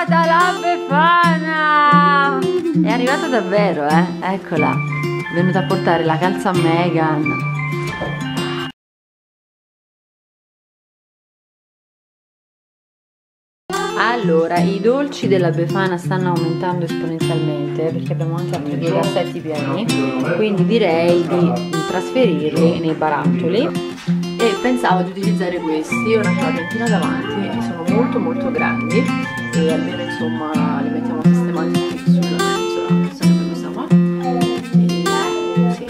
arrivata la Befana! È arrivata davvero, eccola. È venuta a portare la calza a Megan. Allora, i dolci della Befana stanno aumentando esponenzialmente perché abbiamo anche altri 2 cassetti pieni, quindi direi di trasferirli nei barattoli. E pensavo di utilizzare questi, ora c'ho la piantina davanti e sono molto grandi e almeno insomma li mettiamo sistemati qui sulla mensola, che sarebbe questa qua. E, sì.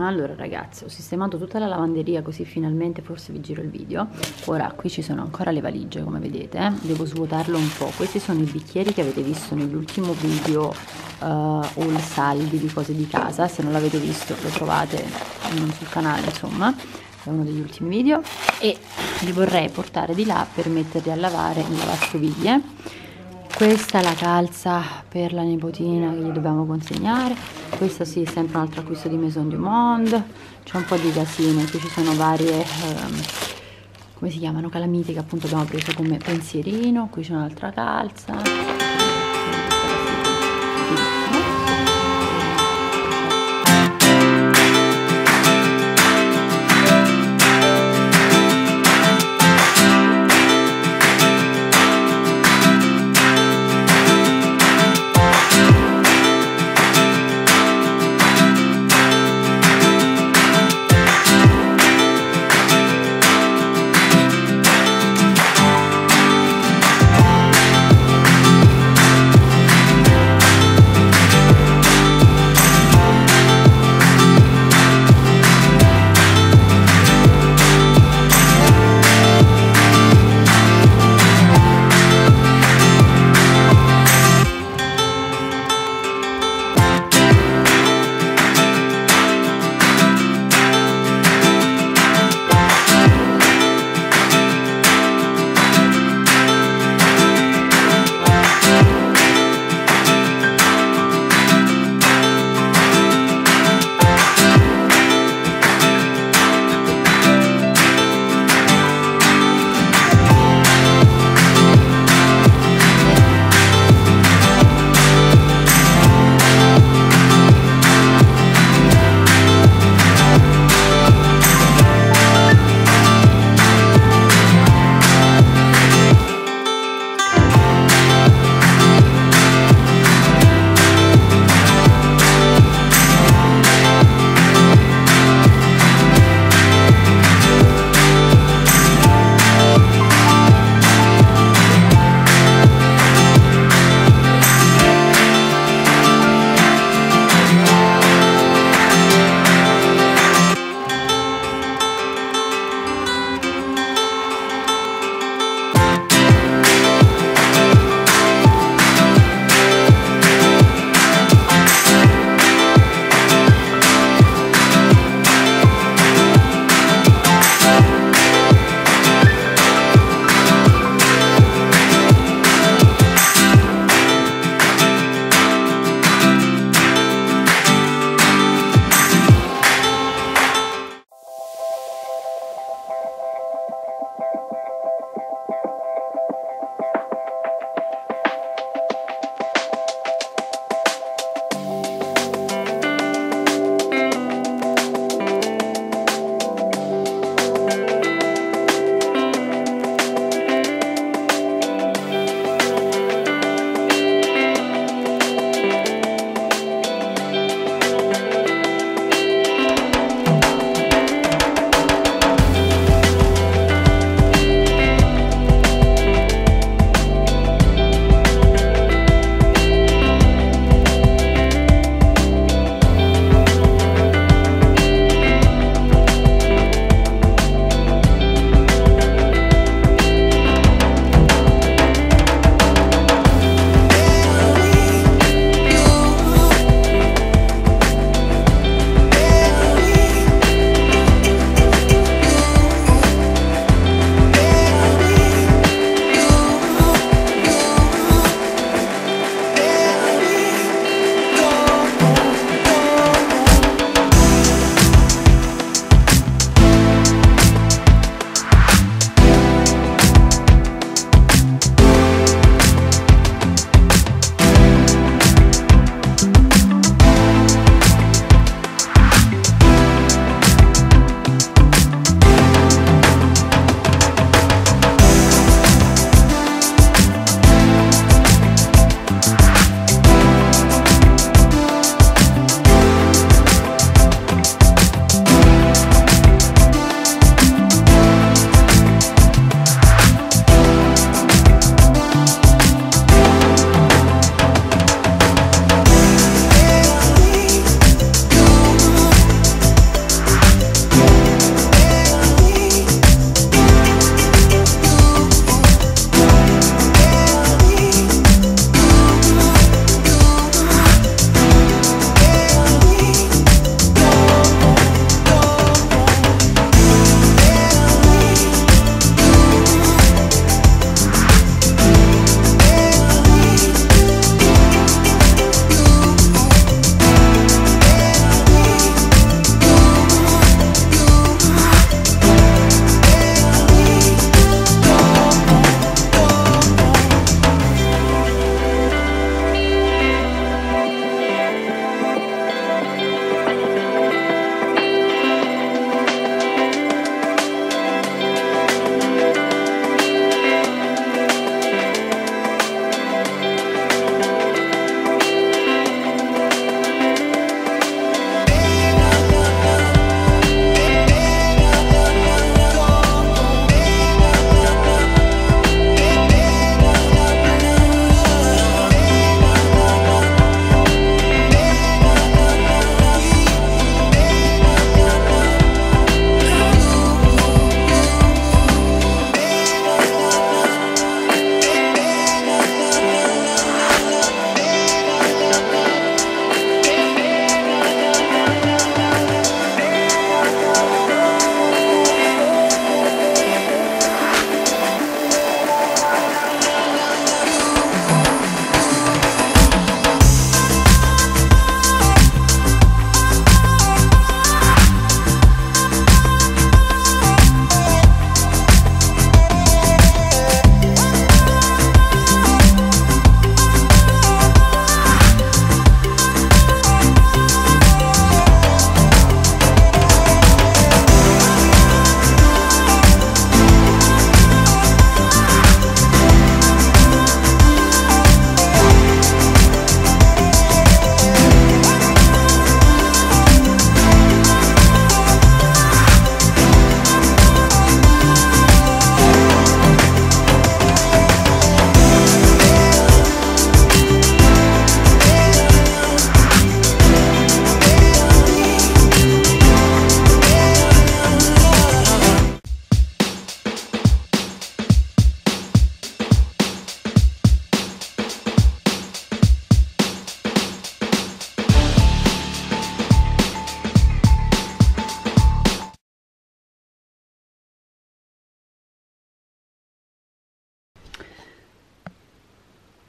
Allora ragazzi, ho sistemato tutta la lavanderia così finalmente forse vi giro il video. Ora qui ci sono ancora le valigie come vedete, devo svuotarlo un po'. Questi sono i bicchieri che avete visto nell'ultimo video haul saldi di cose di casa. Se non l'avete visto lo trovate sul canale, insomma è uno degli ultimi video, e li vorrei portare di là per metterli a lavare in lavastoviglie. Questa è la calza per la nipotina che gli dobbiamo consegnare. Questa sì, è sempre un altro acquisto di Maison du Monde. C'è un po' di casino, qui ci sono varie come si chiamano, calamite che appunto abbiamo preso come pensierino. Qui c'è un'altra calza.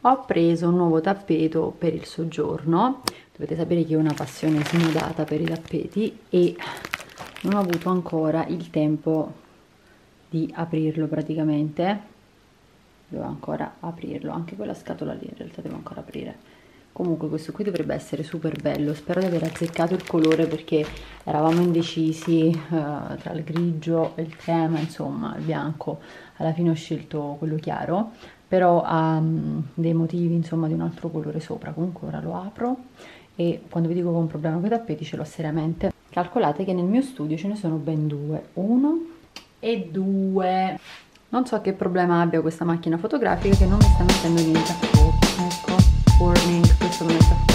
ho preso un nuovo tappeto per il soggiorno. Dovete sapere che ho una passione smodata per i tappeti e non ho avuto ancora il tempo di aprirlo praticamente. Devo ancora aprirlo, anche quella scatola lì in realtà devo ancora aprire. Comunque questo qui dovrebbe essere super bello, spero di aver azzeccato il colore perché eravamo indecisi tra il grigio e il crema, insomma il bianco. Alla fine ho scelto quello chiaro, però ha dei motivi insomma di un altro colore sopra. Comunque ora lo apro e quando vi dico che ho un problema con i tappeti ce l'ho seriamente. Calcolate che nel mio studio ce ne sono ben due, 1 e 2. Non so che problema abbia questa macchina fotografica che non mi sta mettendo niente a fuoco. Ecco, warning, questo lo metto a fuoco.